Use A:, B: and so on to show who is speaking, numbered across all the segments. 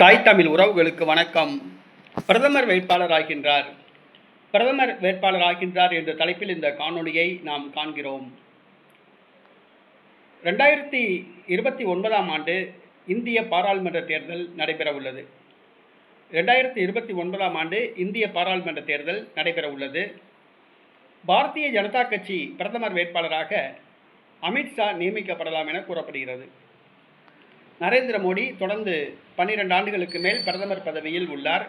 A: தாய் தமிழ் உறவுகளுக்கு வணக்கம். பிரதமர் வேட்பாளர் என்ற தலைப்பில் இந்த காணொளியை நாம் காண்கிறோம். 2029ஆம் ஆண்டு இந்திய பாராளுமன்ற தேர்தல் நடைபெற உள்ளது. 2029ஆம் ஆண்டு இந்திய பாராளுமன்ற தேர்தல் நடைபெற உள்ளது. பாரதிய ஜனதா கட்சி பிரதமர் வேட்பாளராக அமித்ஷா நியமிக்கப்படலாம் என கூறப்படுகிறது. நரேந்திர மோடி தொடர்ந்து 12 ஆண்டுகளுக்கு மேல் பிரதமர் பதவியில் உள்ளார்.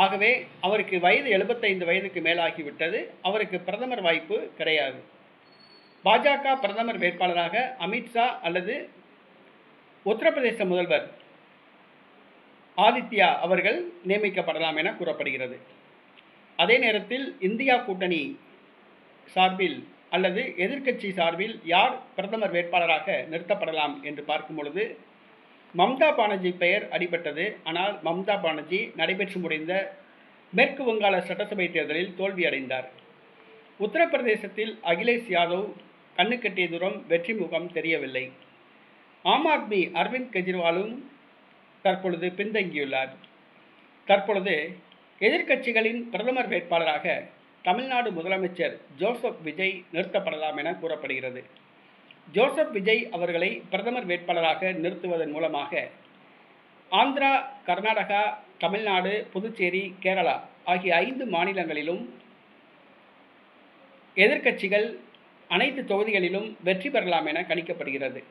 A: ஆகவே அவருக்கு வயது 75 வயதுக்கு மேலாகிவிட்டது. அவருக்கு பிரதமர் வாய்ப்பு கிடையாது. பாஜக பிரதமர் வேட்பாளராக அமித்ஷா அல்லது உத்தரப்பிரதேச முதல்வர் ஆதித்யா அவர்கள் நியமிக்கப்படலாம் என கூறப்படுகிறது. அதே நேரத்தில் இந்தியா கூட்டணி சார்பில் அல்லது எதிர்க்கட்சி சார்பில் யார் பிரதமர் வேட்பாளராக நிறுத்தப்படலாம் என்று பார்க்கும் பொழுது மம்தா பானர்ஜி பெயர் அடிபட்டது. ஆனால் மம்தா பானர்ஜி நடைபெற்று முடிந்த மேற்கு வங்காள சட்டசபை தேர்தலில் தோல்வியடைந்தார். உத்தரப்பிரதேசத்தில் அகிலேஷ் யாதவ் கண்ணுக்கெட்டிய தூரம் வெற்றி முகம் தெரியவில்லை. ஆம் ஆத்மி அரவிந்த் கெஜ்ரிவாலும் தற்பொழுது பின்தங்கியுள்ளார். தற்பொழுது எதிர்க்கட்சிகளின் பிரதமர் வேட்பாளராக தமிழ்நாடு முதலமைச்சர் ஜோசப் விஜய் நிறுத்தப்படலாம் என கூறப்படுகிறது. ஜோசப் விஜய் அவர்களை பிரதமர் வேட்பாளராக நிறுத்துவதன் மூலமாக ஆந்திரா, கர்நாடகா, தமிழ்நாடு, புதுச்சேரி, கேரளா ஆகிய 5 மாநிலங்களிலும் எதிர்க்கட்சிகள் அனைத்து தொகுதிகளிலும் வெற்றி பெறலாம் என கணிக்கப்படுகிறது.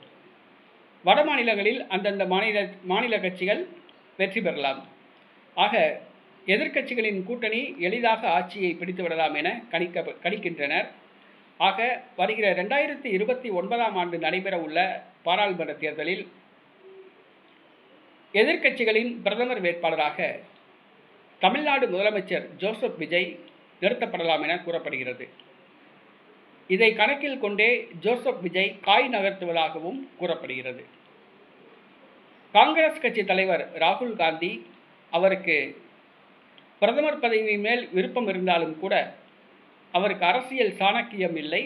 A: வட மாநிலங்களில் அந்தந்த மாநில கட்சிகள் வெற்றி பெறலாம். ஆக எதிர்க்கட்சிகளின் கூட்டணி எளிதாக ஆட்சியை பிடித்துவிடலாம் என கணிக்கின்றனர். ஆக வருகிற 2029ஆம் ஆண்டு நடைபெற உள்ள பாராளுமன்ற தேர்தலில் எதிர்க்கட்சிகளின் பிரதமர் வேட்பாளராக தமிழ்நாடு முதலமைச்சர் ஜோசப் விஜய் நிறுத்தப்படலாம் என கூறப்படுகிறது. இதை கணக்கில் கொண்டே ஜோசப் விஜய் காய் நகர்த்துவதாகவும் கூறப்படுகிறது. காங்கிரஸ் கட்சி தலைவர் ராகுல் காந்தி அவருக்கு பிரதமர் பதவி மேல் விருப்பம் இருந்தாலும் கூட அவருக்கு அரசியல் சாணக்கியம் இல்லை.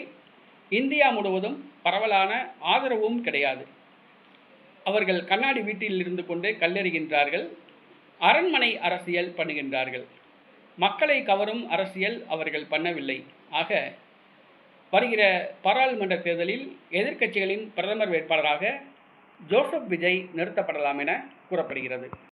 A: இந்தியா முழுவதும் பரவலான ஆதரவும் கிடையாது. அவர்கள் கண்ணாடி வீட்டில் இருந்து கொண்டு கல்லெறிகின்றார்கள். அரண்மனை அரசியல் பண்ணுகின்றார்கள். மக்களை கவரும் அரசியல் அவர்கள் பண்ணவில்லை. ஆக வருகிற பாராளுமன்ற தேர்தலில் எதிர்க்கட்சிகளின் பிரதமர் வேட்பாளராக ஜோசப் விஜய் நிறுத்தப்படலாம் என கூறப்படுகிறது.